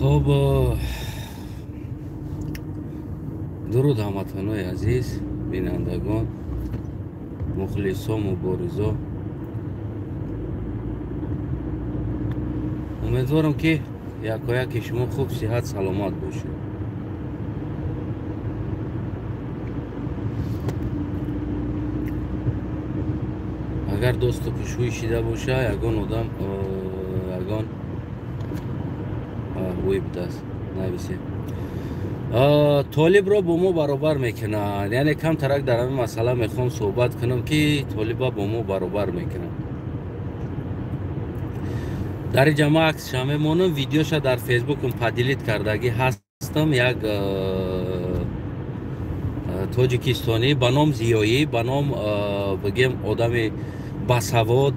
خب درود هموطنان عزیز بینندگان مخلصان مبارزان، امیدوارم که یکایک شما خوب صحت سلامت باشید. اگر دوست پشوی شده باشه یگان آدم یگان ویب دست نویسه طالب را با ما برابر میکنن. یعنی کم ترک در این مسئله میخوام صحبت کنم که طالب با ما برابر میکنن. در جمع عکس شممونم ویدیوش در فیسبوکم پدیلیت کردگی هستم. یک تاجیکستانی به نام زیایی، به نام بگیم آدم باسواد،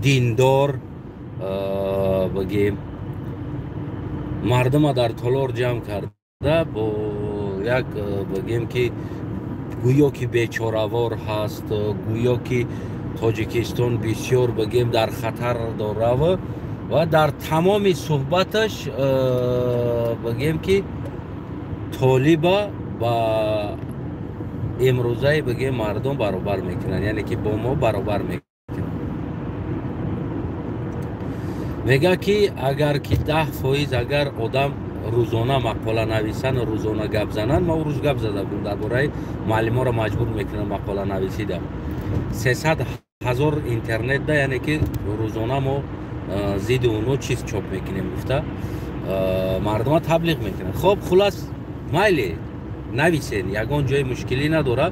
دیندار بگیم مردم در تالار جمع کرده با یک بگیم که گویا که بیچاره‌وار هست، گویا که تاجیکستان بسیار بگیم در خطر داره و در تمام صحبتش بگیم که طالبا با امروزه بگیم مردم برابر میکنن، یعنی که با ما برابر میکنن. میگه که اگر که 10% اگر آدم روزانه مقاله نویسن و روزانه گپ زنن، ما روز گپ زده بودیم درباره معلمان را مجبور میکنن مقاله نویسیده 300,000 اینترنت ده، یعنی که روزانه ما زید اونو چیز چاپ میکنیم گفته مردم تبلیغ میکنن. خب خلاص مایلی نویسین، یگان جای مشکلی نداره.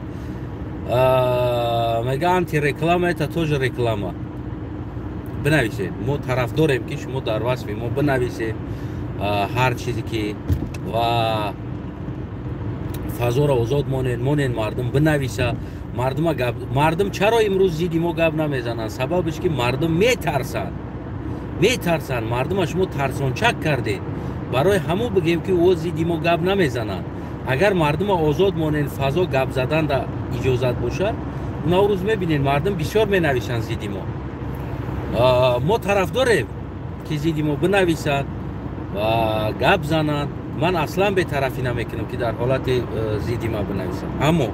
میگه انتی رکلامه تا توج رکلامه بنویسین. ما طرف داریم که شما در وصف ما بنویسین هر چیزی که و فضا را آزاد مانین مردم بنویسه. مردم چرا امروز زیدی ما گپ نمیزنن؟ سببش که مردم میترسن. مردم شما ترسانچک کردید. برای همون بگیم که او زیدی ما گپ نمیزنن. اگر مردم آزاد مانین فضا گپ زدن در اجازت باشه، نوروز میبینین مردم بسیار مینویسن زیدی ما طرف داریم که زیدی ما بنویسن و گپ زنن. من اصلا به طرفی نمیکنم که در حالت زیدی ما بنویسن، اما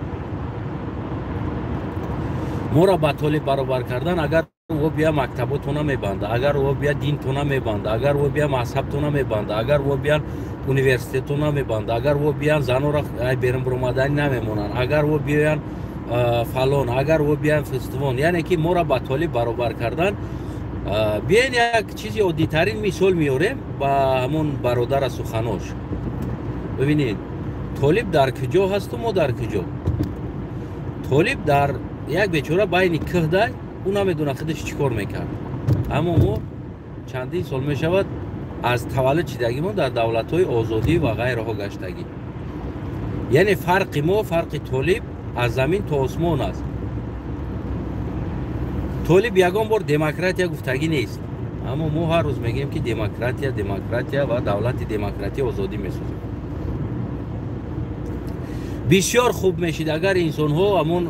ما را با طالب برابر کردن. اگر او بیا مکتباتونا میبنده، اگر او بیا دینتونا میبنده، اگر او بیا مذهبتونا میبنده، اگر او بیا یونیورسیتتونا میبنده، اگر او بیا زنو را بیرون برآمدن نمیمونن، اگر او بیا فلان، اگر او بیا فستیوال، یعنی که ما را با طالب برابر کردن. بیاین یک چیزی عادی ترین مثال میاریم با همون برادر سخنوش. ببینید طالب در کجا هست و ما در کجا. طالب در یک بیچاره بین کهده، اون نمیدونه خودش چیکار میکرد، اما ما چندین سال میشود از تولد چیدگی ما در دولت‌های آزادی و غیرها گشتگی. یعنی فرق طالب از زمین تا آسمان است. طالب یگان بار دموکراتیا گفتگی نیست، اما ما هر روز میگیم که دموکراتیا و دولت دموکراتی آزادی میسازیم. بسیار خوب میشید اگر انسان ها همون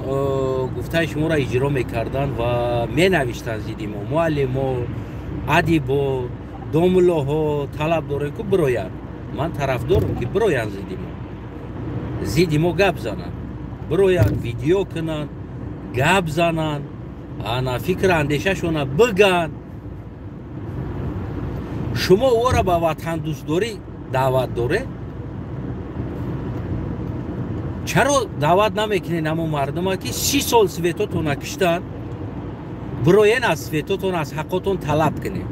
گفته شما را اجرا میکردن و می نوشتن زیدی ما معلم ها، ادیب ها، داملا ها طلب داره که براین. من طرف دارم که براین زیدی ما گپ زنن، براین ویدیو کنن، گپ زنن، انا فکر اندیشه شونه بگن. شما او را با وطن دوست داری دعوت داره، چرا دعوت نمیکنین همون مردم ها که 30 سال سویتاتون نکشتن؟ براین از سویتاتون از حقاتون طلب کنین.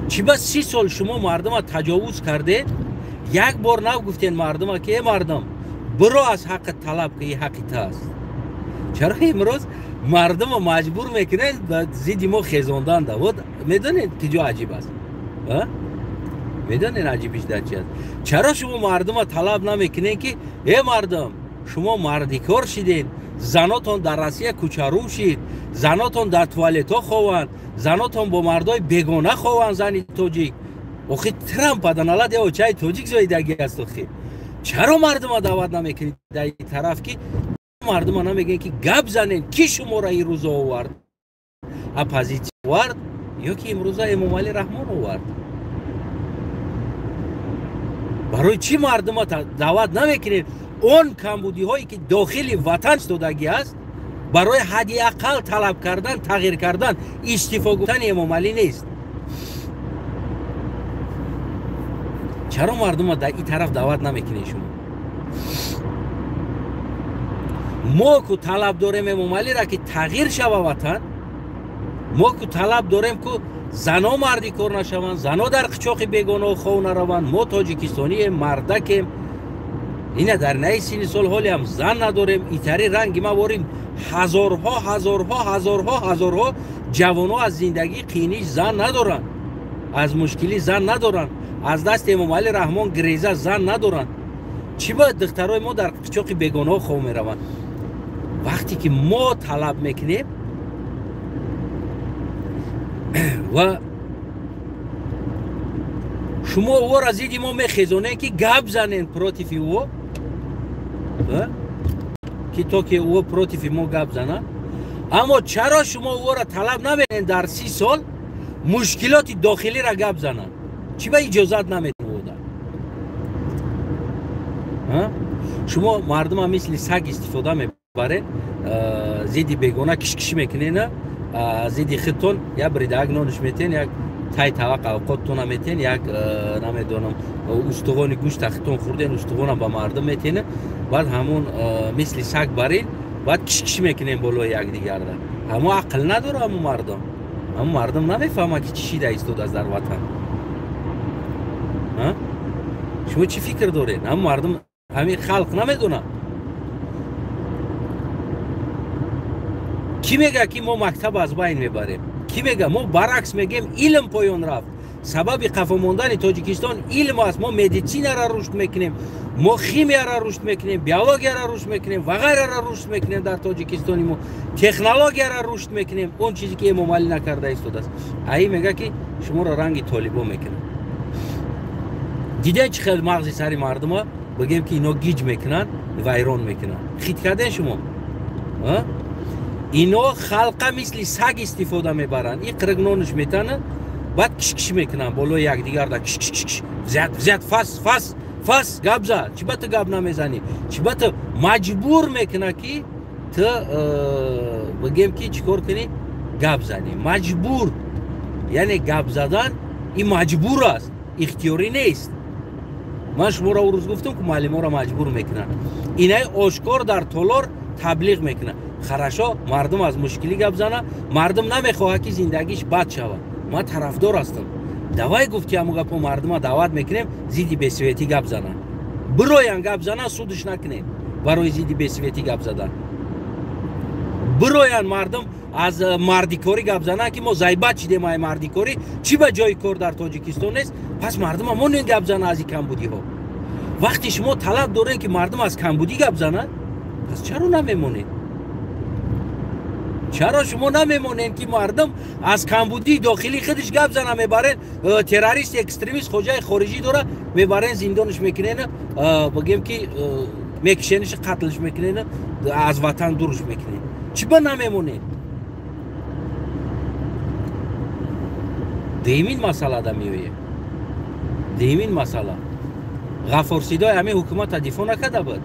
چی بس 30 سال شما مردم ها تجاوز کرده، یک بار نگفتین مردم ها که مردم برو از حق طلب که این حقیت است؟ چرا امروز مردم ها مجبور میکنین زیدی ما خیزاندن داود؟ میدونید کجا عجیب است؟ میدونین عجیبش در چی است؟ چرا شما مردم ها طلب نمیکنین که ای مردم شما مردی کار شدین، زناتون در روسیه کوچرو شید، زناتون در توالت ها خوان، زناتون با مردای بیگانه خوان، زنی توجیک. آخه ترامپ دنالت یا چای توجیک زایدگی است. آخه چرا مردم ها دعوت نمیکنید در این طرف که مردم ها نمیگن که گپ زنین کی شما را این روز آورد؟ اپوزیسیون آورد یا که امروزه امام علی رحمان آورد؟ برای چی مردم ها دعوت نمیکنید؟ اون کمبودی هایی که داخل وطن استودگی است برای حدی اقل طلب کردن، تغییر کردن، استعفا گفتن امام علی نیست. چرا مردم ها در این طرف دعوت نمیکنید شما؟ ما که طلب داریم امام علی را که تغییر شود وطن، ما که طلب داریم که زنا مردی کار نشوند، زنا در قچاق بیگانه و خو نروند. ما تاجیکستانی مردکیم، اینه در نهی سین سال حالی هم زن نداریم. ایتری رنگ ما باریم هزارها جوانو از زندگی قینی زن ندارن، از مشکلی زن ندارن، از دست امام علی رحمان گریزه زن ندارن. چی باید دخترای ما در قچاق بیگانه و خو میروند؟ وقتی که ما طلب میکنیم و شما او را زیدی ما میخیزونه که گپ زنین پروتیفی او که تو که او پروتیفی ما گپ زنن. اما چرا شما او را طلب نبینین در 30 سال مشکلات داخلی را گپ زنن؟ چی به اجازت نمیدن بودن؟ شما مردم هم مثل سگ استفاده میبرین، زیدی بیگانه کش میکنین، زیدی خودتون یا بریدگ نانش میتین، یک تای توقع اوقاتتون هم میتین، یک نمیدونم استخوان گوشت خودتون خوردین استخوان هم به مردم میتین، بعد همون مثل سگ برین، بعد کش میکنین بالای یک دیگر را. همون عقل نداره همون مردم نمیفهمه که چی شیده ایستاد از در وطن. شما چی فکر دارین؟ همون مردم همین خلق نمیدونه. کی میگه که ما مکتب از بین میبریم؟ کی میگه؟ ما برعکس میگیم علم پایان رفت. سبب قفا ماندن تاجیکستان علم است. ما مدیسین را رشد میکنیم، ما خیمیا را رشد میکنیم، بیولوژی را رشد میکنیم و غیره را رشد میکنیم. در تاجیکستان ما تکنولوژی را رشد میکنیم. اون چیزی که امام علی نکرده است. ای میگه که شما را رنگ طالبان میکنه. دیدن چه خیلی مغزی سری مردم ها بگیم که اینا گیج میکنن، ویران میکنن. خیت کردن شما؟ اینا خلقه مثل سگ استفاده میبرن. این قرگنانش میتنه، بعد کش میکنن بالای یک دیگر دا کش زیاد فس گپ زد. چی بات گپ نمیزنی؟ چی بات مجبور میکنه که تو بگیم که چیکار کنی؟ گپ زنی. مجبور یعنی گپ زدن این مجبور است، اختیاری نیست. من شما را روز گفتم که معلم را مجبور میکنن. اینای آشکار در تالار تبلیغ میکنن. خراشا مردم از مشکلی گپ زنه، مردم نمیخواه که زندگیش بد شود. ما طرفدار هستم. دوای گفت که همو گپا مردم دعوت میکنیم زیدی بی‌سویتی گپ زنن. براین گپ زنن سودش نکنیم برای زیدی بی‌سویتی گپ زدن. براین مردم از مردیکاری گپ زنن که ما زایبت چیدیم ای مردیکاری چی به جای کار در تاجیکستان نیست. پس مردم همون گپ زنن از این کمبودی ها. وقتی شما طلب دارین که مردم از کمبودی گپ زنن، پس چرا نمیمونید؟ چرا شما نمیمونین که مردم از کمبودی داخلی خودش گپ زنن؟ میبرن تروریست اکستریمیست خوجای خارجی داره میبرن زندانش میکنن، بگیم که میکشنش قتلش میکنن، از وطن دورش میکنن. چی با نمیمونین؟ دیمین مسئله دا میویه. دیمین مسئله غفور سیدای همه حکومت دفاع نکرده بود،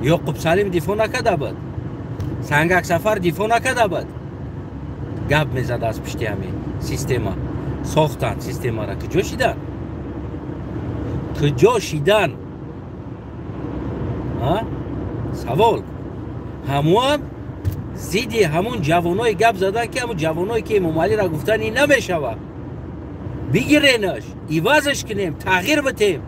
یعقوب سلیم دفاع نکرده بود، سنگک سفر دفاع نکرده بود. گپ میزد از پشت همین سیستم ساختن. سیستم را کجا شیدن؟ سوال همون زیدی همون جوانای گپ زدن که همون جوانایی که امام علی را گفتن این نمیشود، بگیرینش، ایوازش کنیم، تغییر بتیم.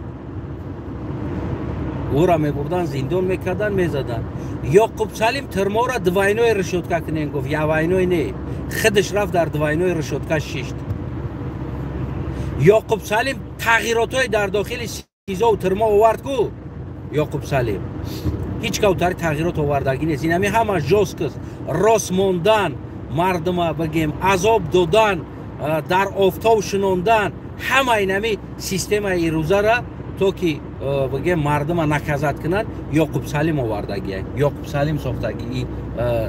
او را میبردن زندان میکردن میزدن. یعقوب سلیم ترما را دوینای رشوتکه کنین گفت، یا وینای نه، خودش رفت در دوینای رشوتکه شیشت. یعقوب سلیم تغییرات های در داخل سیزا و ترما آورد کو. یعقوب سلیم هیچ کوتاری تغییرات آوردگی نیست. این همه جاسکس، راست ماندن، مردم بگیم عذاب دادن، در آفتاب شناندن، همه اینمی سیستم ایروزه را تو که بگیم مردم نکزد کنن یعقوب سلیم آوردگی، یعقوب سلیم ساختگی این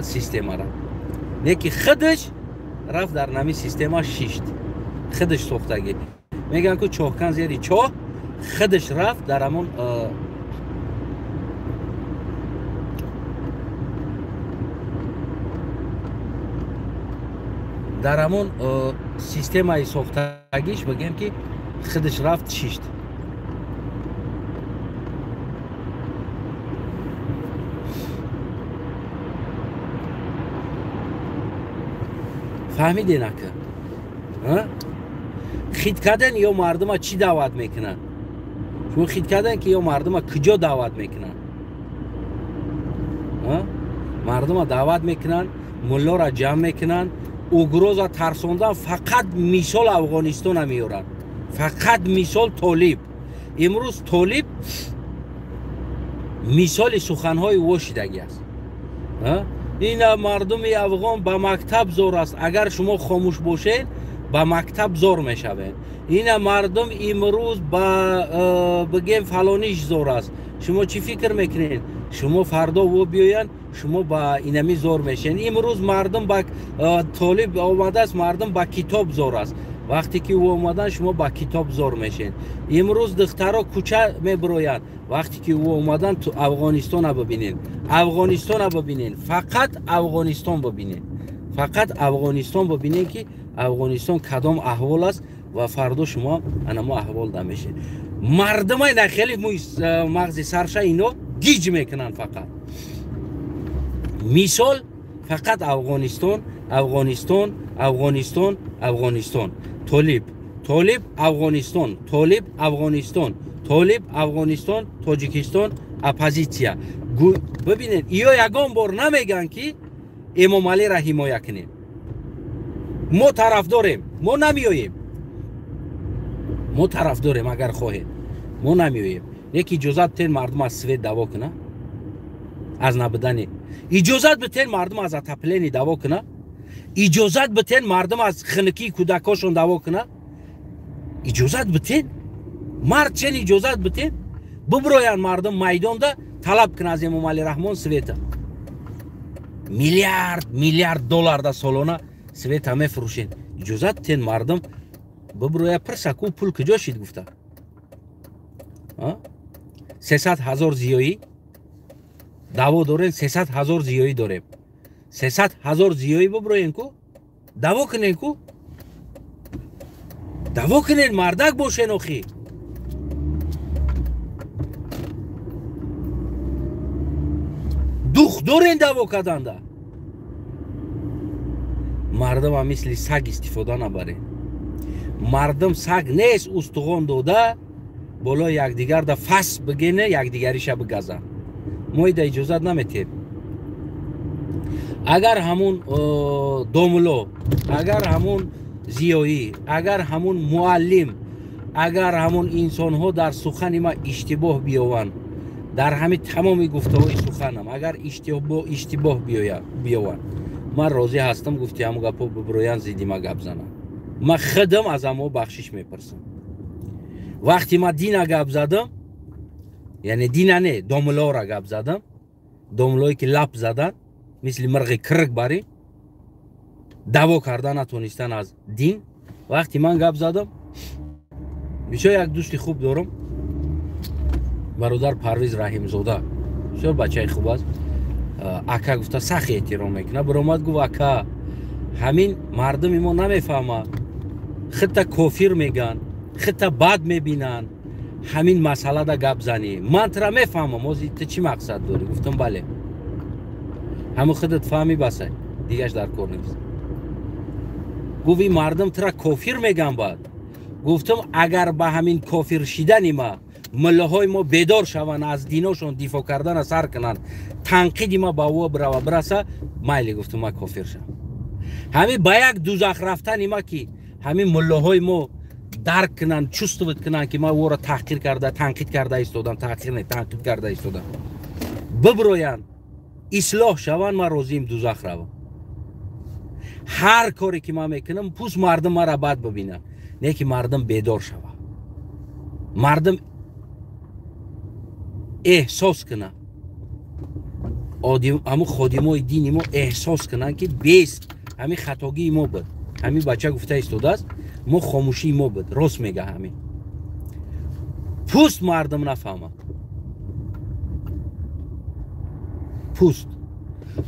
سیستم را. نه که خودش رفت در نمی سیستم شیشت خودش سوختگی میگن که چوکان زیری چوک خودش رفت در همون در همون سیستم های سوختگیش بگیم که خودش رفت شیشت. فهمیدین که خید کردن یا مردم ها چی دعوت میکنن؟ شما خید کردن که یا مردم ها کجا دعوت میکنن؟ مردم ها دعوت میکنن ملا را جمع میکنن اوگروز ها ترسوندن فقط مثال افغانستان ها میارن فقط مثال طالب امروز طالب مثال سخنهای وشیدگی است این مردم افغان با مکتب زور است اگر شما خاموش باشین با مکتب زور میشوین این مردم امروز با بگیم فلانیش زور است شما چی فکر میکنین شما فردا و بیاین شما با اینمی زور میشین امروز مردم با طالب آمده است مردم با کتاب زور است وقتی که او اومدن شما با کتاب زور میشین امروز دخترها کوچه میبروین وقتی که او اومدن تو افغانستان ببینین افغانستان ببینین فقط افغانستان ببینین فقط افغانستان ببینین که افغانستان کدام احوال است و فردا شما انما احوال دمیشه مردم های نخیلی مغز سرشه اینو گیج میکنن فقط مثال فقط افغانستان افغانستان افغانستان افغانستان طالب طالب افغانستان طالب افغانستان طالب افغانستان تاجیکستان اپوزیسیا ببینید یا یگان بار نمیگن که امام علی را حمایت کنین ما طرف داریم ما نمیاییم ما طرف داریم اگر خواهید ما نمیاییم یکی اجازت بتین مردم از سوید دعوا کنه از نبودن اجازت بتین مردم از اتپلین دعوا کنه اجازت بتین مردم از خنکی کودکاشون دعوا کنه اجازت بتین مرد چن اجازت بتین ببروین مردم میدان ده طلب کنه از امام علی رحمان سویت میلیارد دلار ده سالانه سویت همه فروشین اجازت بتین مردم ببروین پرسکو پول کجا شید گفته 300,000 زیایی دعوا دارین 300,000 زیایی داریم 300,000 زیایی ببروین کو دعوا کنین کو دعوا کنین مردک باشین اخی دوخ دارین دعوا کردن ده مردم هم مثل سگ استفاده نبرین مردم سگ نیست استخوان داده بالا یکدیگر ده فس بگینه یکدیگریش بگزن ما ده اجازت نمیتیم اگر همون دوملو اگر همون زیایی اگر همون معلم اگر همون انسان ها در سخن ما اشتباه بیاون در همه تمام گفته های سخنم اگر اشتباه بیاون من راضی هستم گفتی همون گپا ببروین زیدی ما گپ زنم من خودم از همو بخشش میپرسم وقتی ما دین گپ زدم یعنی دین نه دوملا را گپ زدم دوملایی که لپ زدن مثل مرغ کرک باری دعوا کردن نتونستن از دین وقتی من گپ زدم بیچاره یک دوستی خوب دارم برادر پرویز رحیم زاده بسیار بچه خوب است اکا گفته سخت احترام میکنه برآمد گفت اکا همین مردم ما نمیفهمه خودت کافر میگن خودت بد میبینن همین مسئله دا گپ زنی من ترا میفهمم تو چی مقصد داری گفتم بله همون خودت فهمی بسه دیگهش در کار نیست گفت این مردم ترا کافر میگن بعد گفتم اگر به همین کافر شدن ما ملاهای ما بیدار شون از دیناشون دفاع کردن سر کنن تنقید ما با او برسه مایلی گفتم ما کافر شم همین با یک دوزخ رفتن ما که همین ملاهای ما درک کنن چست کنن که ما او را تحقیر کرده تنقید کرده ایستادم تحقیر نه تنقید کرده ایستادم ببروین اصلاح شون ما روزیم دوزخ روم هر کاری که ما میکنم پوست مردم ما را بد ببینن نه که مردم بیدار شوه مردم احساس کنن همون خادمای دینی ما احساس کنن که بیست همین خطاگی ما بود همین بچه گفته ایستاده است ما خاموشی ما بود راست میگه همین پوست مردم نفهمه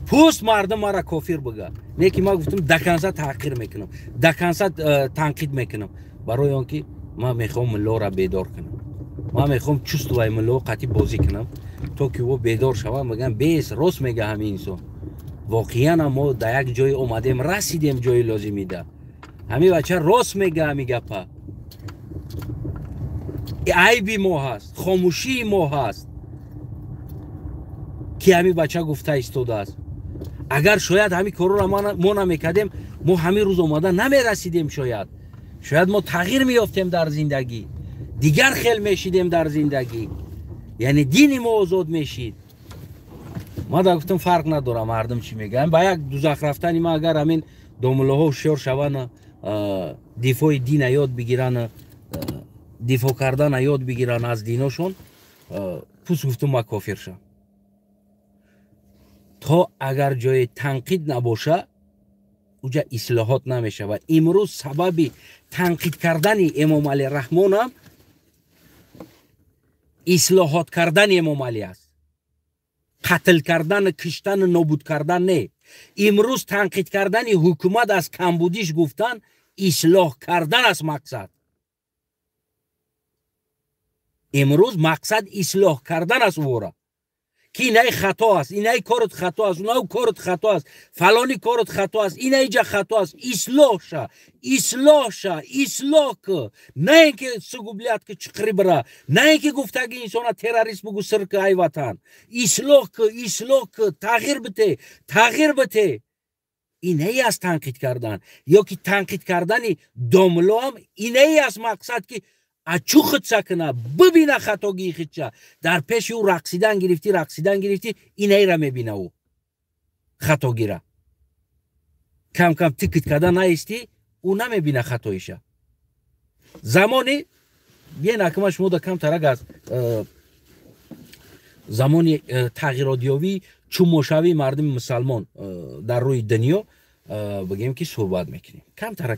پوست مردم مرا کافر بگه نه که ما گفتم دکنسا تحقیر میکنم دکنسا تنقید میکنم برای آنکه ما میخوام ملا را بیدار کنم ما میخوام چست وای ملا قطعی بازی کنم تا که او بیدار شوه میگم بیس راست میگه همین انسان واقعا ما در یک جای اومدیم رسیدیم جای لازمی ده همین بچه راست میگه همین گپا عیبی ما هست خاموشی ما هست که همین بچه گفته ایستاده است اگر شاید همین کارو را ما نمیکردیم ما همین روز اومده نمیرسیدیم شاید ما تغییر میافتیم در زندگی دیگر خیل میشیدیم در زندگی یعنی دین ما آزاد میشید ما دا گفتم فرق نداره مردم چی میگن با یک دوزخ رفتن ما اگر همین دوملاها شور شون دفاع دین یاد بگیرن دفاع کردن یاد بگیرن از دیناشون پس گفتم ما کافر شم تا اگر جای تنقید نباشه اونجا اصلاحات نمیشه و امروز سبب تنقید کردن امام علی رحمان هم اصلاحات کردن امام علی است قتل کردن کشتن نابود کردن نه امروز تنقید کردن حکومت از کمبودیش گفتن اصلاح کردن است مقصد امروز مقصد اصلاح کردن است ورا که اینای خطا است اینای کارت خطا است اونای کارت خطا است فلانی کارت خطا است اینای اینجا خطا است اصلاح که نه اینکه سگوبلیت که چقری برا نه اینکه گفتگی انسان تروریست بگو سرک ای وطن اصلاح که تغییر بده اینای است تنقید کردن یا که تنقید کردن داملو هم اینای است مقصد که اچو خود سکنه ببینه خطاگی خودشه در پیش او رقصیدن گرفتی اینای را میبینه او خطاگی را کم تکت کردن نیستی او نمیبینه خطایشه زمانی یه نکمش مودا کم ترک از زمانی تغییرات یابی چون مشاوی مردم مسلمان در روی دنیا بگیم که صحبت میکنیم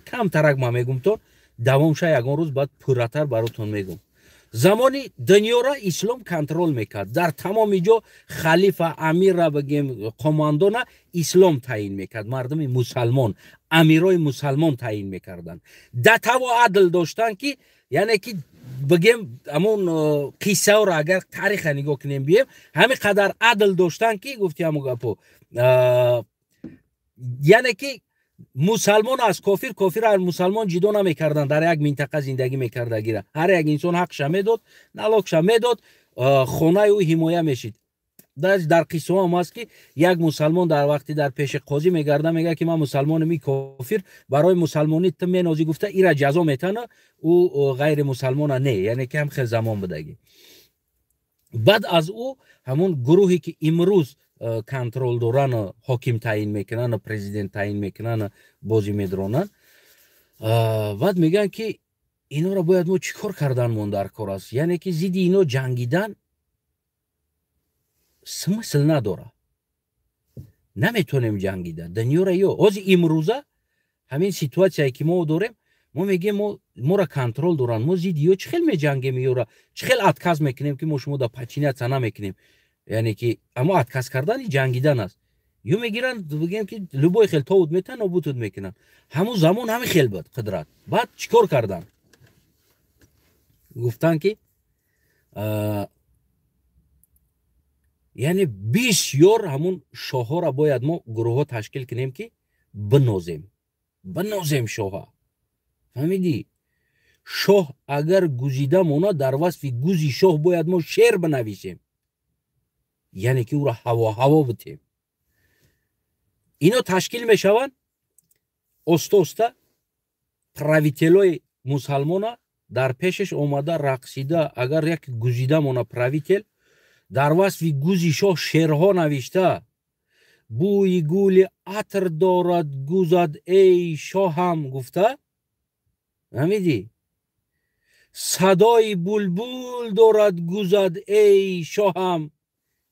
کم ترک ما میگم تو دوام شه یگان روز بعد پراتر براتون میگم زمانی دنیا را اسلام کنترل میکرد در تمام جا خلیفه امیر را بگیم قماندان اسلام تعیین میکرد مردم مسلمان امیرای مسلمان تعیین میکردن دتا و عدل داشتن که یعنی که بگیم همون قصه را اگر تاریخ نگاه کنیم بیم همین قدر عدل داشتن که گفتی همون گپو یعنی که مسلمان از کافر از مسلمان جدا نمیکردن در یک منطقه زندگی میکردگیره هر یک انسان حقش میداد نلاکش میداد خانه او حمایه میشید در قصه هم هست که یک مسلمان در وقتی در پیش قاضی میگرده میگه که من مسلمانم کافر برای مسلمانی تو مینازی گفته ایرا جزا میتنه او غیر مسلمان نه یعنی که هم خیلی زمان بدگی بعد از او همون گروهی که امروز کنترل دوران حاکم تعیین میکنن پرزیدنت تعیین میکنن بازی میدرونن بعد میگن که اینا را باید ما چیکار کردن مون در کار است یعنی که زید اینا جنگیدن سمسل نداره نمیتونیم جنگیدن دنیا را یا از امروزه همین سیتواسیایی که ما داریم ما میگیم ما را کنترل دورن ما زید یا چخیل میجنگیم یا را چخیل اتکاز میکنیم که ما شما دا پچینه تنه میکنیم یعنی که اما اتکاز کردن جنگیدن است یو میگیرن بگیم که لبای خیل تاود میتن نابود میکنن همون زمان همین خیل بود قدرت بعد چیکار کردن گفتن که یعنی 20 یار همون شاه ها را باید ما گروه ها تشکیل کنیم که بنازیم شاه ها فهمیدی شاه اگر گوزیده مونا در وصف گوزی شاه باید ما شعر بنویسیم یعنی که او را هوا بتیم اینا تشکیل میشوند استا پراویتلای مسلمان در پیشش اومده رقصیده اگر یک گوزیده مونا پراویتل در وصف گوزی شاه شعرها نوشته بوی گول عطر دارد گوزد ای شاهم گفته نمیدی صدای بلبل دارد گوزد ای شاهم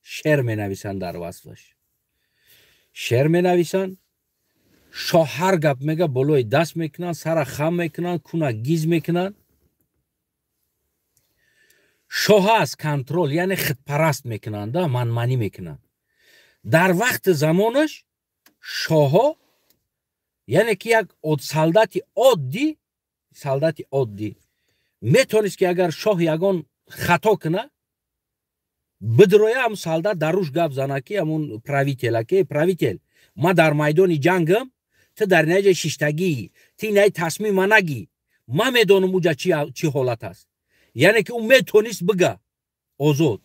شعر می نویسن در وصفش شعر می نویسن شاه هر گپ میگه بالای دست میکنن، سر خم میکنن، کونه گیز میکنن. شاه از کنترل یعنی خودپرست میکنن، منمانی میکنن. در وقت زمانش شاه یعنی که یک سالداتی عادی میتونست که اگر شاه یگان خطا کنه بدرویه هم سالدات دروش گپ زنه که همون پراویتل ما در میدان جنگم تو در نهج شیشتگی تی نه تصمیم منگی ما میدونم اوجا چی حالت است. یعنی که اون میتونست بگه آزاد.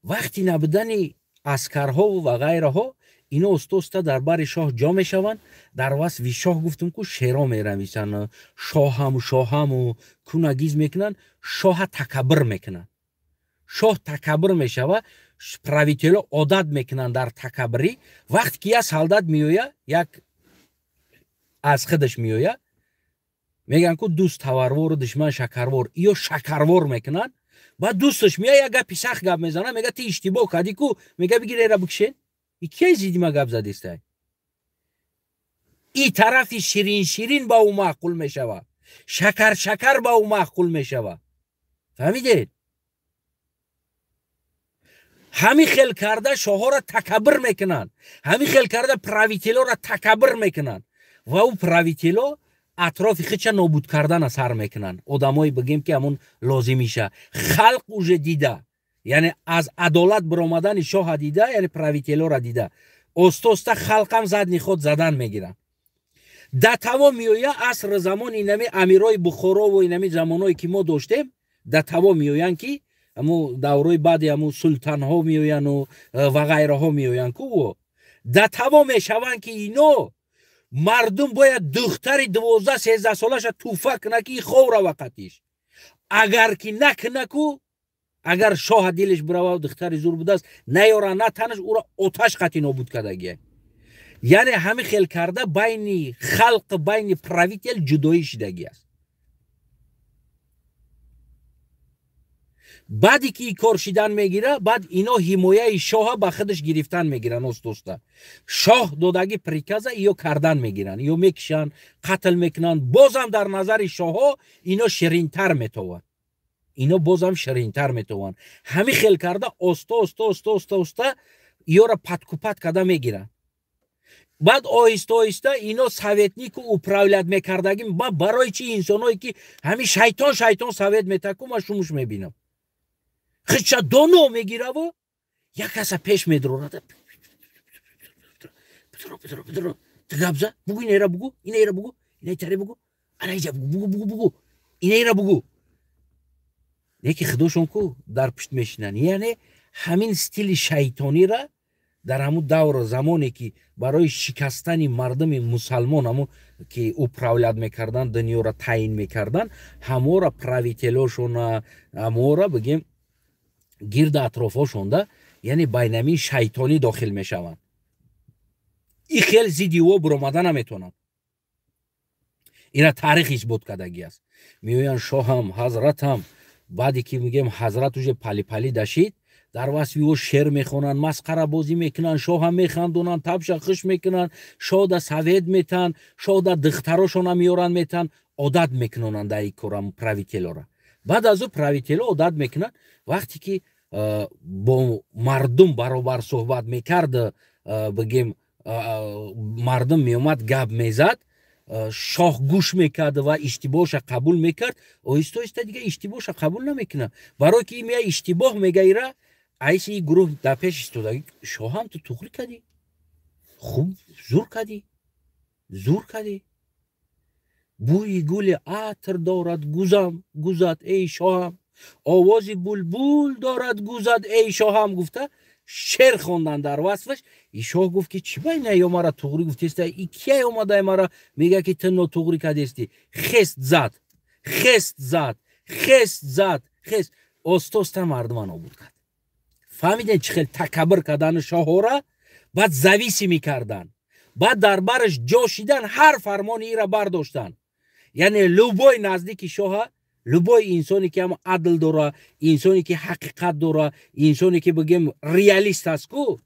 وقتی نبودنی اسکرها و غیره ها اینا استا دربار شاه جا میشوند. در وصف شاه گفتم که شعرها میرویسن، شاه هم و کونگیز میکنن. شاه تکبر میکنن. شاه تکبر میشوه. پراویتیلا عادت میکنن در تکبری. وقتی که یک سالدات میویه یک از خودش میویه میگن که دوست تورور و دشمن شکروار یا شکروار میکنن. بعد دوستش میاد یک گپی سخت گپ میزنه میگه تی اشتباه کردی کو میگه بگیر ایرا بکشین. ای کی زیدی ما گپ زدیسته. ای طرفی شیرین با او معقول میشوه، شکر با او معقول میشوه. فهمیدید؟ همی خیل کرده شاه را تکبر میکنن، همی خیل کرده پراویتیلا را تکبر میکنن و او پراویتیلا اطراف خودش نابود کردن سر میکنن. آدمایی بگیم که همون لازمیشه. خلق اوج دیده، یعنی از عدالت برآمدن شاه دیده، یعنی پراویتیلا را دیده. استا خلقم زدنی خود زدن میگیرن. در تمام میویا عصر زمان اینمی امیرای بخارا و اینمی زمانایی که ما داشتیم در تمام میویان که امو دورای بعدی امو سلطان ها میویان و غیره ها میویان که در تمام میشوند که اینو مردم باید دختری 12-13 سالش توفه کنه که خوره وقتیش. اگر که نکنه که اگر شاه دلش برای دختری زور بوده است نیاره نه تنش او را آتش قطعی نابود کردگیه. یعنی همه خیل کرده بین خلق بین پراویتیل جدایی شدگی است. بعدی که این کار شدن میگیره بعد اینا حمایه شاه با خودش گرفتن میگیرن. دوستا شاه دادگی پریکازه ایو کردن میگیرن، ایو میکشن، قتل میکنن. بازم در نظر شاه اینا شیرینتر میتوان، اینا بازم شیرینتر میتوان. همه خیل کرده استا ایو را پتکوپت کده میگیرن. بعد آهسته اینا سویتنیک و اپراولت میکردگی من برای چی انسانایی که همین شیطان سویت میتکو ما شموش میبینم خیچه دانو میگیره و یک کس پیش میدرونه بدرو تگابزه بگو این ایره بگو این تری بگو انا ایجا بگو این ایره بگو یکی خداشون کو در پشت میشنن. یعنی همین ستیل شیطانی را در همون دور زمانی که برای شکستن مردم مسلمان همون که او پراولت میکردن دنیا را تعیین میکردن همو را پراویتیلاشون همو را بگیم گرد اطرافاشون ده یعنی بینمی شیطانی داخل میشوند. این خیلی زیدی و برآمدن نمیتونن. اینا تاریخ اثبات کردگی است. میگن شاه هم حضرت هم بعدی که میگیم حضرت اوج پلی داشید در وصفی او شعر میخونن، مسخره بازی میکنن، شاه هم میخندونن، تبش خش میکنن، شاه دا سوید میتن، شاه دا دختراشون هم میارن میتن، عادت میکنن در این کارم پراویتیلا را. بعد از او پراویتیلا عادت میکنن وقتی که با مردم برابر صحبت میکرد بگیم مردم میومد گپ میزد شاه گوش میکرد و اشتباهش قبول میکرد. آهسته دیگه اشتباهش قبول نمیکنه برای که این اشتباه میگیره. ایسی گروه در پیش استودگی شاه هم تو تخری کردی خوب زور کردی بوی گل عطر دارد گوزد ای شاهم، آوازی بلبل دارد گوزد ای شاهم. گفته شعر خوندن در وصفش. ای شاه گفت که چی باید نه مرا تغری گفتیسته ای کی اومده مرا میگه که تنو تغری کردیستی. خست زد استوست مردمان نابود کرد. فهمیدین چه خیلی تکبر کردن شاه را. بعد زویسی میکردن، بعد دربارش جاشیدن، هر فرمانی ای را برداشتن. یعنی لوبای نزدیک شاه، لوبای انسانی که هم عدل داره، انسانی که حقیقت داره، انسانی که بگیم ریالیست است کو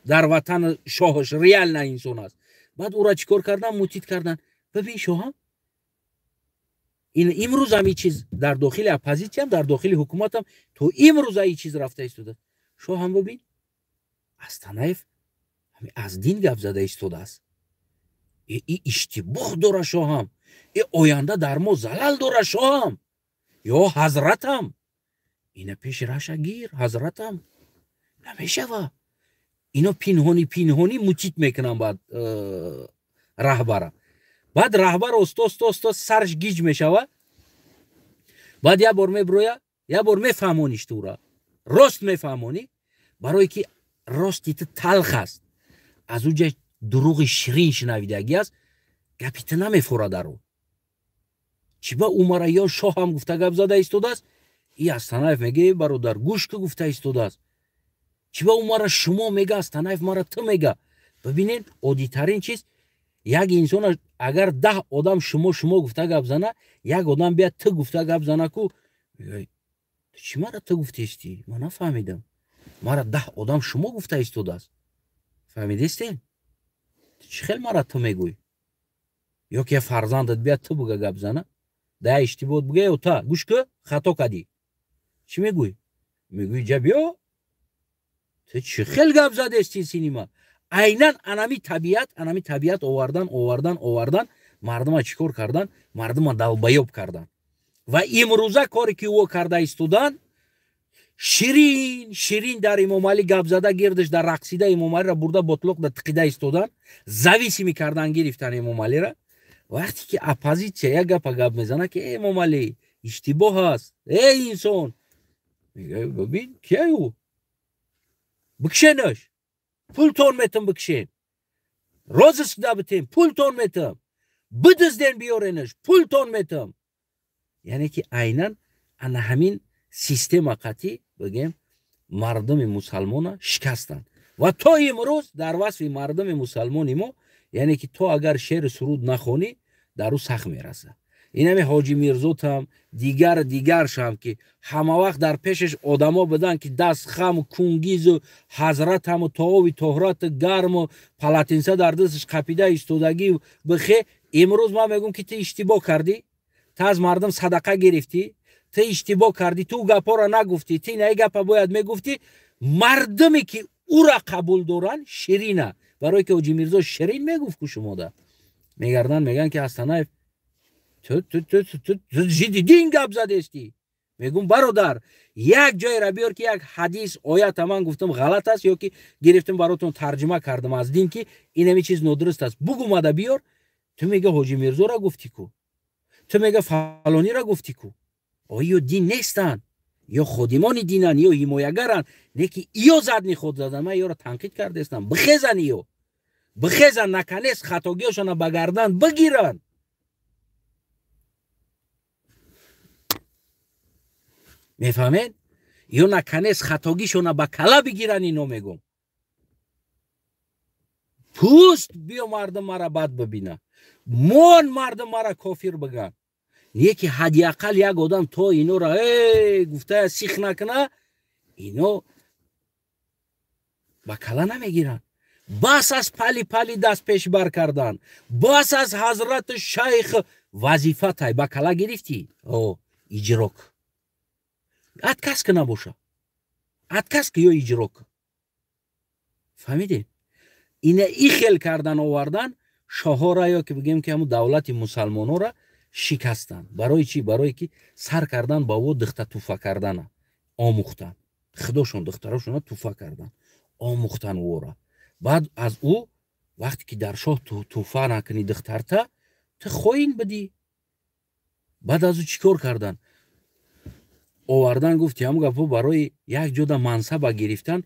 در وطن شاهش ریال نه انسان است. بعد او را چیکار کردن؟ موتیت کردن. ببین شوها این امروز هم این چیز در داخل اپوزیسیون در داخل حکومت هم تو امروز این چیز رفته ایستاده. شو هم ببین از طرف از دین گپ زده ایستاده است. این اشتباه داره شو هم. این آینده در ما زلال داره شو هم. یا حضرتم اینا پیش راشه گیر حضرتم نمیشه و اینا پینهانی موچیت میکنن بعد رهبره. بعد رهبر استا سرش گیج میشوه. بعد یه بار میبرویه یه بار میفهمونیش تو را راست میفهمونی برای که راستی تلخ است از اونجا دروغ شیرین شنویدگی است گپیت نمیفوره درو چی با عمر یا شاه هم گفته گپ زده ایستاده است ای از طرف میگه برادر گوش که گفته ایستاده است چی با عمر شما میگه از طرف مرا تو میگه. ببینین عادی ترین چیز یک انسان اگر 10 آدم شما گفته گپ زنه یک آدم بیاد تو گفته گپ زنه کو میگه چی مرا تو گفته استی من نفهمیدم مرا 10 آدم شما گفته ایستاده است فهمیدین چی خیلی مرا تو میگوی یا که فرزندت بیاد تو بگه گپ زنه ده اشتباه بگه او تا گوش که خطا کردی چی میگوی میگوی جا بیا تو چی خیلی گپ زده استی سینما عیناً انمی طبیعت آوردن مردم ها چیکار کردن مردم ها دلبیاب کردن و امروزه کاری که او کرده ایستادن شیرین در امام علی گپ زده گردش در رقصیده امام علی را برده بطلق در تقیده ایستادن زویسی میکردن گرفتن امام علی را. وقتی که اپوزیسیون یک گپ میزنه که امام علی اشتباه هست ای انسان میگه ببین کی او بکشنش پولتون میتم بکشین روزش دابتیم پولتون میتم بدزدین بیارینش پولتون میتم. یعنی که عیناً انا همین سیستم قطعی بگیم مردم مسلمان شکستن و تا امروز در وصف مردم مسلمان ما یعنی که تو اگر شعر سرود نخونی در او سخت میرسه. این همه حاجی میرزوت هم دیگرش هم که همه وقت در پیشش آدما بدن که دست خم و کنگیز و حضرت هم و تاوی طهرات گرم و پلاتینسه در دستش قپیده ایستادگی و بخی امروز ما میگم که تو اشتباه کردی تو از مردم صدقه گرفتی تو اشتباه کردی تو گپا را نگفتی تو نه گپا باید میگفتی. مردمی که او را قبول دارن شیرینه برای که حاجی میرزا شیرین میگفت که شما ده میگردن میگن که از طرف تو دین گپ زده استی میگم برادر یک جای را بیار که یک حدیث آیت من گفتم غلط است یا که گرفتم براتون ترجمه کردم از دین که این همی چیز نادرست است بگو ماده بیار. تو میگه حاجی میرزا را گفتی کو تو میگه فلانی را گفتی کو آیا دین نیستن یا خادمان دینن یا حمایتگرن نه که ایو زدنی خود زدن من یا را تنقید کرده استم بخیزن ایو بخیزن نکنیست خطاگیشون بگردن بگیرن. میفهمین یا نکنیست خطاگیشون با کلا بگیرن اینو میگم پوست بیا مردم مرا بد ببینه مون مردم مرا کافر بگن یکی حداقل یک آدم تو اینو را گفته سیخ نکنه اینو با کلا نمیگیرن. بس از پلی دست پیش بر کردن بس از حضرت شیخ وظیفه تای با کلا گرفتی اجراک ات کس که نباشه ات کس که یا اجراک فهمیدین اینه ای خیل کردن آوردن شاه را یا که بگیم که همون دولت مسلمان را شکستن. برای چی؟ برای که سر کردن با او دخته توفه کردن آموختن خداشون دختراشون توفه کردن آموختن او را. بعد از او وقتی که در شاه توفه نکنی دختر تا خوین بدی. بعد از او چیکار کردن آوردن گفتی هم گفت برای یک جدا منصب گرفتن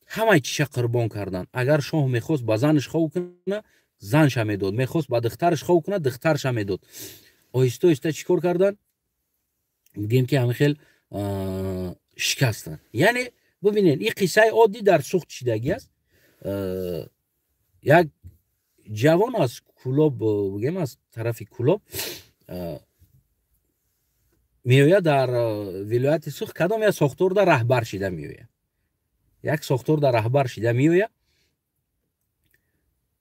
همه چیشه قربان کردن. اگر شاه میخواست با زنش خو کنه زنش هم میداد میخواست با دخترش خو کنه دخترش هم میداد. آیسته آیسته چیکار کردن میگیم که همه خیل شکستن. یعنی ببینین این قصه عادی در سوخت شدگی است. یک جوان از کلوب بگیم از طرف کلوب میویه در ولایت سوخت کدام یک ساختور در رهبر شده میویه یک ساختور در رهبر شده میویه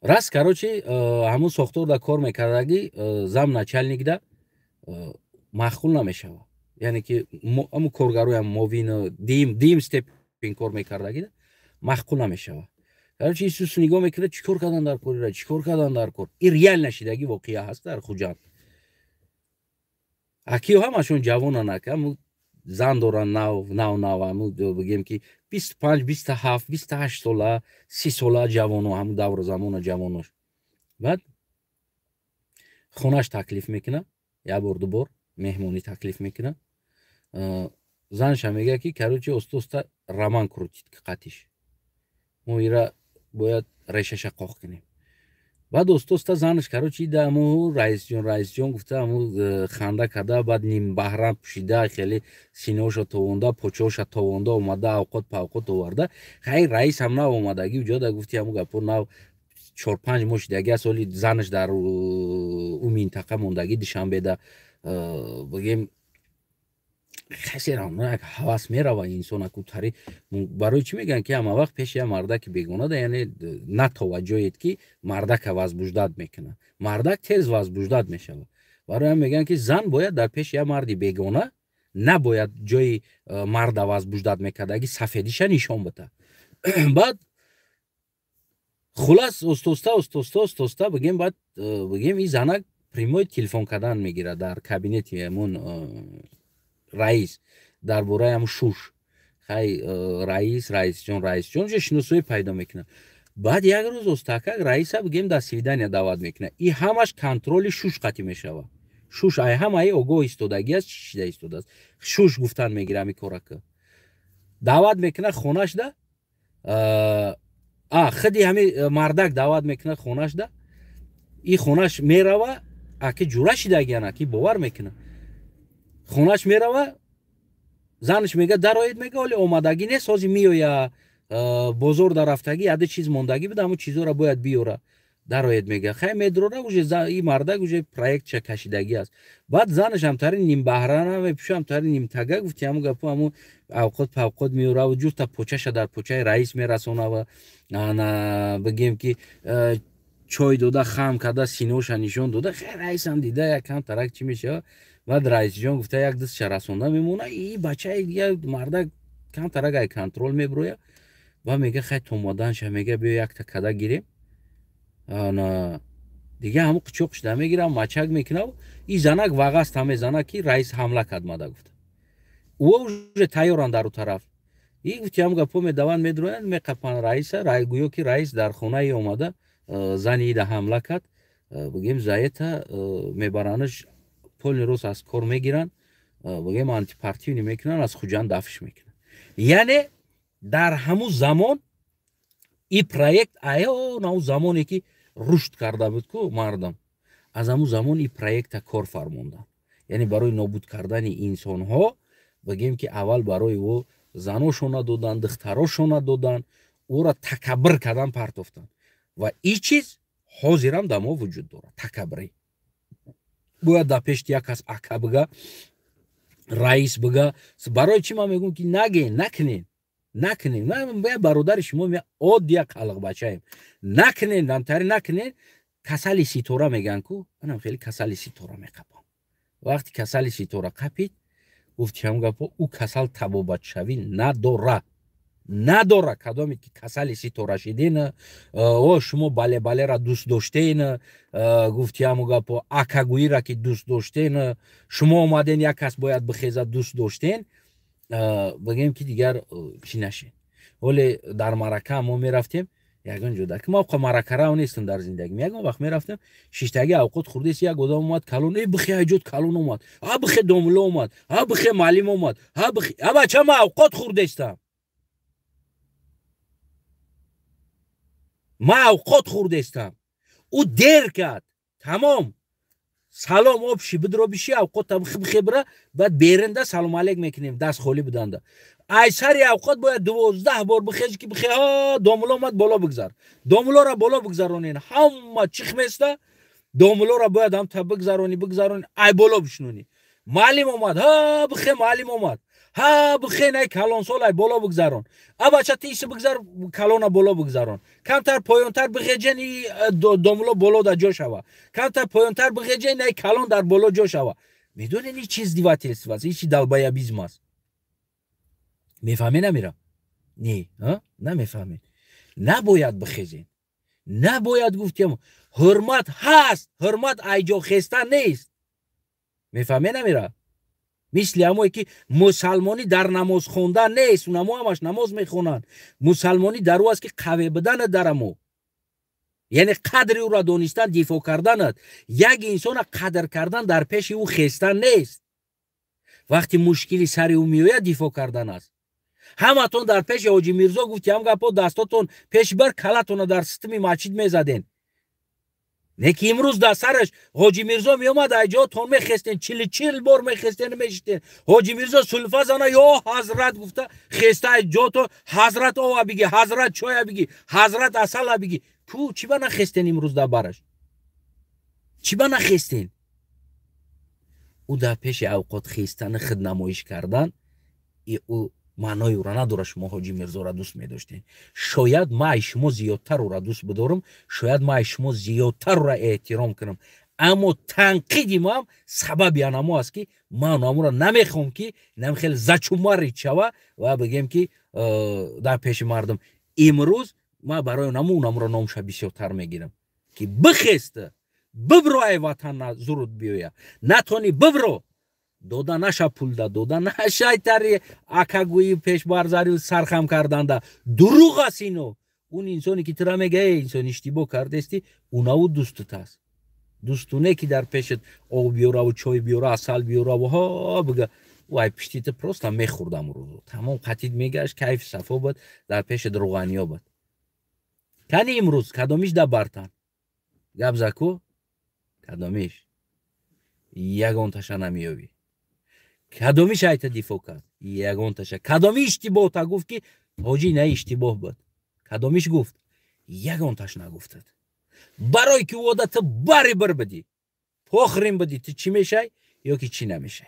راست کاروچی همون ساختار دا کار میکردگی زم начальник да махкул намешава. یعنی که همون کارگروی هم موین دیم степень کار میکردگی да махкул намешава. کاروچی ایسوس نگاه میکرده چیکار کردن در کاری را چیکار کردن در کار. این ریال نشیدگی واقعی هست در خوجند. اکی همشون جوانان هم زن دارن نو همون بگیم که 25 27 28 ساله 30 ساله جوانو همون دور زمان جوانوش بعد خونش تکلیف میکنه یا بار دو بار مهمونی تکلیف میکنه زنش هم میگه که کاروچی اوستا роман крутит قطیش ما ایرا باید ریشش قاق کنیم بعد اوستا زنش کاروچی دا همون رئیس جون گفته همون خنده کرده بعد نیم بهرم پوشیده خیلی سینه‌شو توونده پوچه‌شو توونده اومده اوقات آورده خیلی رئیس هم نه اومدگی اونجا گفتی همون گپو نه 4-5 ماه دیگه سالی زنش در اون منطقه موندگی دوشنبه ده بگیم خیلی راه حواس میره و انسان کوتاری برای چی میگن که همه وقت پیش یه مردک بیگانه ده یعنی نه توجهید که مردک وازبوجداد میکنه مردک تیز وازبوجداد میشه برای هم میگن که زن باید در پیش یه مردی بیگانه نباید جای مرد وازبوجداد میکرده اگه سفیدیش نشان بده بعد خلاص استوستا بگیم بعد بگیم این زنک پریموی تلفن کردن میگیره در کابینت همون رئیس درباره همون شوش خیلی رئیس جون شناسایی پیدا میکنه بعد یک روز استاکک رئیس بگیم در سویدنیا دعوت میکنه این همش کنترل شوش قطعی میشوه شوش همه اوگو ایستادگی است چیزی ایستاده است شوش گفتن میگیره میکاره که دعوت میکنه خونش ده خودی همین مردک دعوت میکنه خونش ده این خونش میروه اکی جوره شدگی نه کی باور میکنه خونش میروه زنش میگه درآید میگه ولی اومدگی نیست سازی میویا بازار در رفتگی یاد چیز موندگی بده همون چیزا را باید بیاره درآید میگه خیلی میدروره اوج این مردک اوج پروژه چه کشیدگی است بعد زنش هم تری نیم بهرانه و پیش هم تری نیم تگه گفتی همون گپو همون اوقات میوره و جوست پوچهش در پوچه رئیس میرسونه و انا بگیم که چای دوده خام کرده سینوش نشون داده خیلی رئیس هم دیده یک کم ترک چی میشه بعد رئیس جان گفته یک دست رسونده میمونه این بچه دیگه مردک کم ترک کنترل میبروه و میگه خیلی تومادنش میگه بیا یک تکده گیریم دیگه همون قچوقش ده میگیرم مچک میکنه و این زنک واقعست همه زنکی رئیس حمله کرد ماده گفته او تیاران در اون طرف این گفتی هم گپو میدوان میدروین میقپن رئیس گویو که رئیس در خونه ای اومده زنی ده حمله کرد بگیم زایت میبرانش پول روز از کار میگیرن بگیم آنتی پارتی میکنن از خوجان دفش میکنن یعنی در همون زمان این پروژه آیا نه زمانی که رشد کرده بود که مردم از همون زمان این پروژه کار فرموندن یعنی برای نابود کردن انسان ها بگیم که اول برای او زناشون دادن دختراشون دادن او را تکبر کردن پرتافتن و این چیز حاضرم در ما وجود داره تکبری باید در پیش یک کس اکا بگه رئیس بگه برای چی ما میگم که نکنین من برادر شما می عاد یک خلق بچه ایم نکنین نمتری نکنین کسل سیتوره میگن کو منم خیلی کسل سیتوره میقپم وقتی کسل سیتوره قپید گفت هم گفت او کسل تبابت شوی نداره کدامی که کسل سیتوره شدین او شما بله را دوست داشتین گفتی هم گفت اکاگویی را که دوست داشتین شما اومدین یک کس باید بخیزه دوست داشتین بگیم که دیگر چی نشین ولی در مرکه ما میرفتیم یگان جدا که ما مرکه را نیستم در زندگی یگان وقت میرفتم شیشتگی اوقات خوردیس یک آدم اومد کلون ای بخی حجوت کلون اومد بخی دوملو اومد بخی معلم اومد بخی بچه ما اوقات خوردیستم او دیر کرد تمام سلام آبشی بدرو بشی اوقات خبره بعد بیرنده سلام علیک میکنیم دست خالی بدنده ایسری اوقات باید 12 بار بخیج که بخی دوملو اومد بالا بگذار دوملو را بالا بگذارونین همه چیخ میسته دوملو را باید هم تا بگذارونی ای بالا بشنونی معلم اومد بخی معلم اومد ها بخینه کلان سال بالا بگذارن ابچه تیس بگذار کلان بالا بگذارن کمتر پایانتر بخیجن داملا بالا در جا شوه کمتر پایانتر بخیجن ای کلان در بالا جا شوه میدونین این چیز دیواتیست است این چی دلبایابیزم است میفهمین نمیرم نه نمیفهمین نباید بخیزین نباید گفتیم حرمت هست حرمت ایجا خستن نیست میفهمین نمیرم مثل همونی که مسلمانی در نماز خوندن نیست اونمو همش نماز میخونن مسلمانی در او است که قوی بدن درمو یعنی قدر او را دانستن دفاع کردن یک انسان قدر کردن در پیش او خستن نیست وقتی مشکلی سر او میآید دفاع کردن است همتون در پیش حاجی میرزا گفتی هم گپا دستاتون پیش بر کلتون در سیستم مسجد میزدین نه که امروز در سرش حاجی میرزا میومد ایجا تون میخستین چل بار میخستین میشتین حاجی میرزا سلفه زنه یا حضرت گفته خسته ایجا تو حضرت آوا بگی حضرت چای بگی حضرت اصل بگی کو چی با نخستین امروز در برش چی با نخستین او در پیش اوقات خستن خود نمایش کردن او معنای او را نداره شما حاجی میرزا را دوست می‌داشتین شاید ما شما زیادتر او را دوست بدارم شاید ما شما زیادتر او را احترام کنم اما تنقید ما هم سبب اینما است که ما اونمو را نمیخوام که نم خیلی زچوماری شوه و بگیم که در پیش مردم امروز ما برای اونمو را نامش بسیارتر میگیرم که بخسته ببرو ای وطن زرود بیاید نتونی ببرو دودا نشه پول ده دودا نشه تری اکاگویی پیش بارزاری سرخم کردن ده دروغ است اینو اون انسانی که ترا میگه انسان اشتباه کرده استی اونا او دوستت است دوستونه که در پیشت آب بیاره و چای بیاره اصل بیاره و ها بگه وای پشتیت پروست هم میخوردم روزو تمام قطید میگشت کیف صفا بود در پیش روغانیا بود کنی امروز کدامیش در برتن گب زکو کدامیش یگان تشه نمیابی کدامیش ایت دفاع کرد یگان تشه کدامی اشتباه تا گفت که حاجی نه اشتباه بود کدامیش گفت یگان تش نگفتد برای که عادت بری بر بدی پخریم بدی تو چی میشه یا که چی نمیشه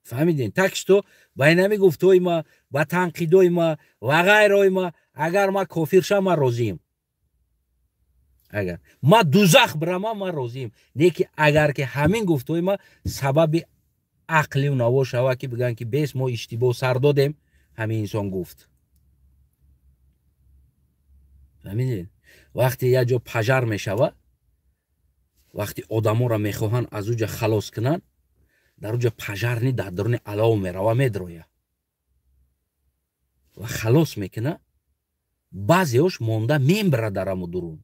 فهمیدین تکش تو بینمی گفتوی ما با تنقیدوی ما و غیرهای ما اگر ما کافر شم ما راضیم اگر ما دوزخ برم ما راضیم نه که اگر که همین گفتوی ما سبب عقلی و نوا شوه که بگن که بیس ما اشتباه سر دادیم همین انسان گفت فهمیدین وقتی یه جا پجر میشوه وقتی آدم را میخواهن از اوجا خلاص کنن در اوجا پجر نی در درون علاو میروه میدرویه و خلاص میکنه بعضی هاش مانده میمبره درمو درون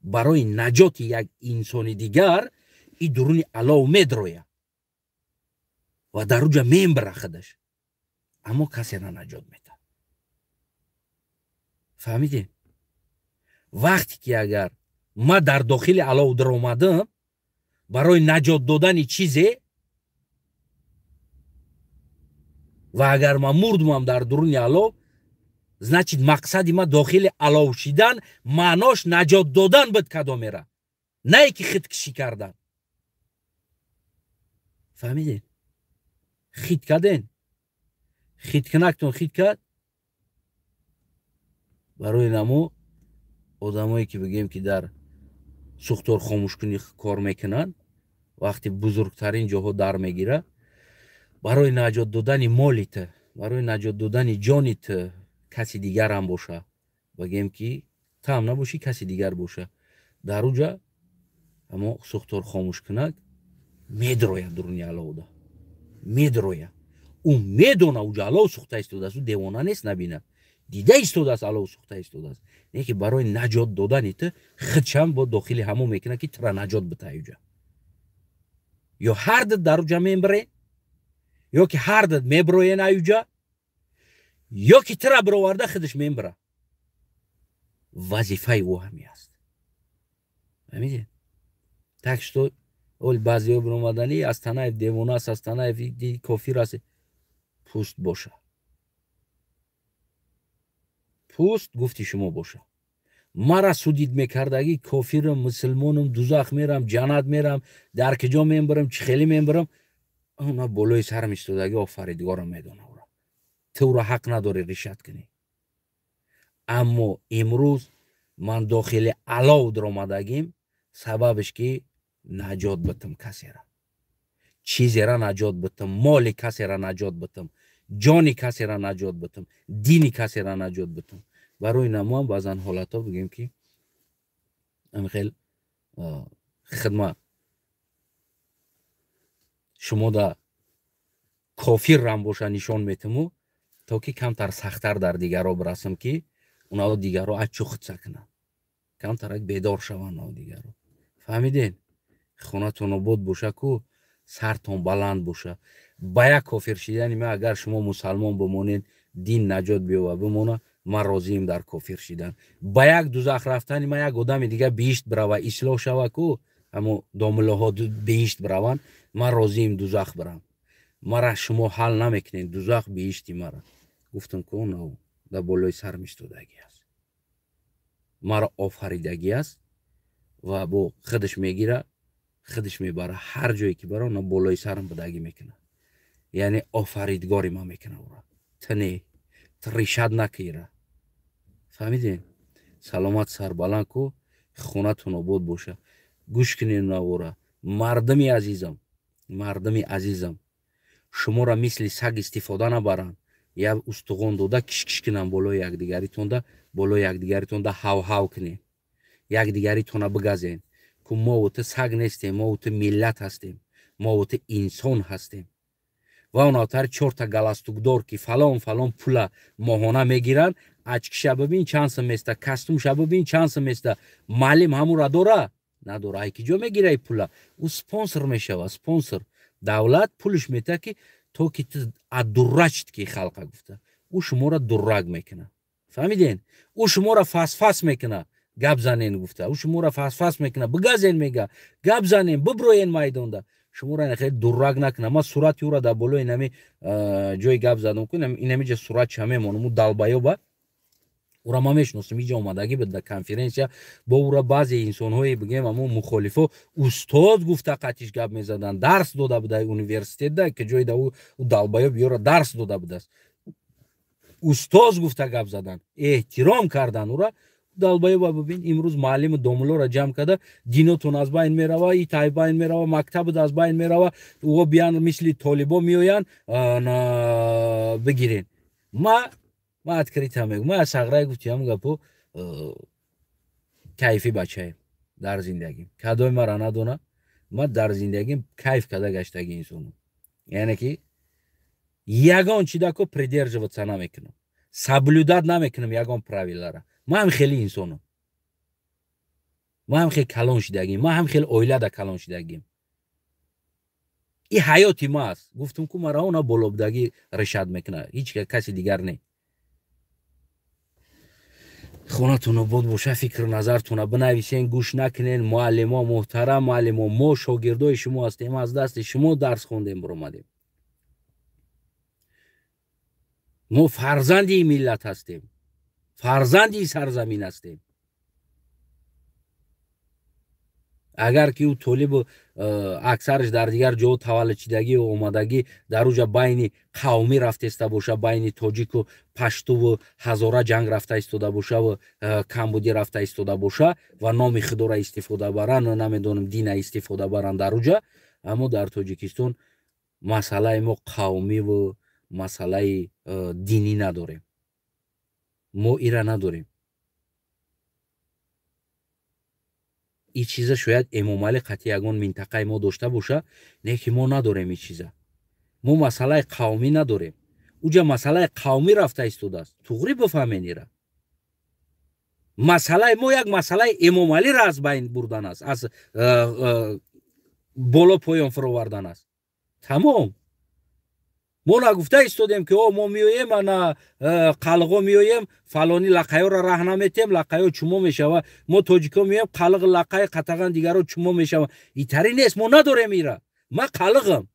برای نجات یک انسان دیگر ای درون علاو میدرویه و در اوجا میمبره خودش اما کسی را نجات میده فهمیدین وقتی که اگر ما در داخل علاو در آمدم برای نجات دادن چیزی و اگر ما مردم در درون علاو значит مقصد ما داخل علاو شدن معناش نجات دادن بود کدام میره نه که خودکشی کردن فهمیدین خید کردین خید کنکتون خید کرد برای نمو آدمایی که بگیم که در سوختار خاموش کنی کار میکنن وقتی بزرگترین جاها در میگیره برای نجات دادن مالیت برای نجات دادن جانیت کسی دیگر هم باشه بگیم که تا هم نباشی کسی دیگر باشه در اوجا اما سوختار خاموش کنک میدرویه درونی علاوه میدرویه اون میدونه اوجا علاوه سوخته ایستاده است او دیوانه نیست نبینه دیده ایستاده است علاوه سوخته ایستاده است نه که برای نجات دادن تو خودشم با داخل همو میکنه که ترا نجات بده اوجا یا هر دد در اوجا میبره یا که هر دد میبروین اوجا یا که ترا برآورده خودش میبره وظیفه او همی است فهمیدین تکش تو اول بعضی ها برآمدنی از تنه دیوانه است از تنه دی کافر است پوست باشه پوست گفتی شما باشه مرا سودید میکردگی کافرم مسلمانم دوزخ میرم جنت میرم در کجا میبرم چه خیلی میبرم اونا بالای سرم ایستادگی آفریدگارم میدونه تو را حق نداری ریشت کنی. اما امروز من داخل علاو در آمدگیم سببش که نجات بتم کسی را، چیزی را نجات بتم، مال کسی را نجات بتم، جان کسی را نجات بتم، دین کسی را نجات بتم. برای نما هم بعضن حالت ها بگیم که خیلی خدمت شما دا کافر رم باشه نشان میتمو تا که کمتر سختتر در دیگر ها برسم که اونا دیگر ها اچو خود سکنن، کمتر بیدار شون اونا دیگر ها. فهمیدین؟ خونتون آباد باشه که سرتون بلند باشه. با یک کافر شدن ما اگر شما مسلمان بمونید دین نجات بیاوه بمونه، من راضیم در کافر شدن. با یک دوزخ رفتن ما یک آدم دیگه بهشت بروه اصلاح شوه که اما دامله ها بهشت برون، من راضیم دوزخ برم. مرا شما حل نمیکنین دوزخ بهشتی مرا. گفتم که اون در بالای سر میستودگی است، مرا آفریدگی است و با خودش میگیره خودش میبره هر جایی که بره اون بالای سرم بدگی میکنه، یعنی آفریدگاری ما میکنه اورا تنه ریشد نکیره. فهمیدین؟ سلامت سر بلند کو، خونتون آباد باشه. گوش کنین اورا مردمی عزیزم شما را مثل سگ استفاده نبرن، یا استخوان داده کش کنن بالای یکدیگریتون ده هاو کنین، یکدیگریتون بگزین که ما اوت سگ نیستیم، ما اوت ملت هستیم، ما اوت انسان هستیم. و اوناتر 4 تا گلستوکدار که فلان پول ماهانه میگیرن، اچکشه ببین چند سمسته، کستومشه ببین چند سمسته، معلم همون را داره نداره، ای که جا میگیره پول او سپانسر میشه. سپانسر دولت پولش میده که تو که ادرجت که خلق گفته او شما را درگ میکنه. فهمیدین؟ او شما را فاس میکنه، گپ زنین گفته او شما را فاس میکنه، بگازین میگه گپ زنین ببروین میدان ده شما را خیلی درگ نکنه. ما صورت او را در بالای نمی جای گپ زدم کنم اینمی جا صورت چمه مونمو دالبایو با او را ما میشناسم اینجا اومدگی به در کنفرانسیا با او را بعضی انسان های بگیم اما مخالفا استاد گفته قطیش گپ میزدن، درس داده بوده یونیورسیته ده که جای ده او دالبایو بیاره درس داده بوده، استاد گفته گپ زدن، احترام کردن او را. دالبایو ببین امروز معلم دوملو را جمع کرده، دینتون از بین میروه، ای تای بین میروه، مکتب از بین میروه، او بیان مثل طالبا میآیند بگیرین. ما ادکریتم میگم، ما سغرای گفتیم گپو کیفی بچه در زندگیم کدای مرا ندونه، ما در زندگیم کیف کده گشتگی انسانم، یعنی که یگان چیزا کو придерживаться نمیکنم، соблюдать نمیکنم یگان правила را. ما هم خیلی انسانم، ما هم خیلی کلان شدگیم، ما هم خیلی اویله در کلان شدگیم. این حیاتی ما است. گفتم که مرا اونا بلوبدگی رشد میکنه، هیچ کسی دیگر نه. خونتون آباد باشه، فکر نظرتون بنویسین، گوش نکنین. معلم محترم، معلم ما شاگردای شما هستیم، از دست شما درس خوندیم برآمدیم. ما فرزند این ملت هستیم، فرزند این سرزمین هستیم. اگر که او طالب اکثرش در دیگر جا تولد شدگی و اومدگی در اوجا بین قومی رفته است باشه، بین تاجیک و پشتو و هزاره جنگ رفته ایستاده باشه و کمبودی رفته ایستاده باشه و نام خدا را استفاده برن و نمیدونم دین استفاده برن در اوجا، اما در تاجیکستان مسئله ما قومی و مسئله دینی نداریم، ما ایرا نداریم. این چیزا شاید امامعلی قطعی یگان منطقه ما داشته باشه، نه که ما نداریم. این چیزا ما مسئله قومی نداریم. اوجا مسئله قومی رفته ایستاده است. توغری بفهمین ایرا. مسئله ما یک مسئله امامعلی را از بین بردن است، از بالا پایان فروردن است. تمام. ما نگفته ایستادیم که ما میایم انا قلقا میایم فلانی لقیا را راه نمیتیم، لقیا چما میشوه، ما تاجیکا میایم قلق لقای قطعا دیگر رو چما میشوه. اینطوری نیست، ما نداریم ایرا. ما قلقم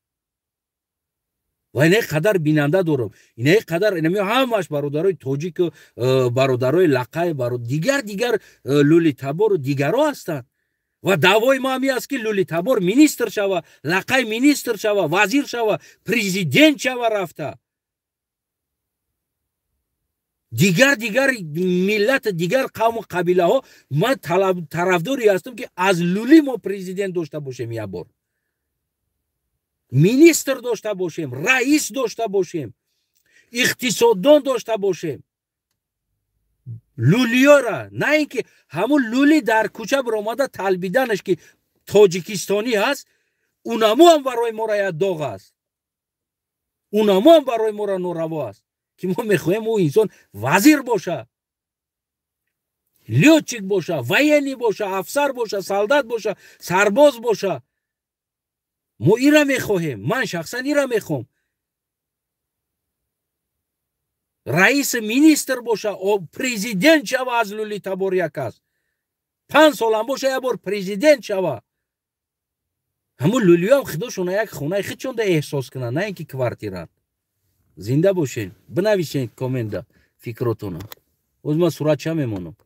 و اینه قدر بیننده دارم، اینه قدر اینمی همش برادرای تاجیک، برادرای لقای، دیگر لولی تبار و دیگرها هستند و دعوای ما همی است که لولی تبار مینیستر شوه، لقای مینیستر شوه، وزیر شوه، پریزیدنت شوه رفته. دیگر ملت دیگر قوم و قبیله ها من طرفداری هستم که از لولی ما پرزیدنت داشته باشیم، یه بار مینیستر داشته باشیم، رئیس داشته باشیم، اقتصاددان داشته باشیم. لولیا را، نه اینکه همون لولی در کوچه برآمده تلبیدنش که تاجیکستانی هست، اونمو هم برای ما را داغ است، اونمو هم برای ما را ناروا است که ما میخوایم او انسان وزیر باشه، لیوچیک باشه، وینی باشه، افسر باشه، سالدات باشه، سرباز باشه. ما ایره میخوایم، من شخصا ایره میخوام. رئیس مینیستر باشه او پرزیدنت شوه از لولی تبار یک است. 5 سال هم باشه یه بار پرزیدنت شوه. همون لولی هم خودشون یک خونه خودشون ده احساس کنن، نه اینکه کوارتیرن. زنده باشین، بنویسین کامنت ده فکراتونو. از من صورت چه میمونم.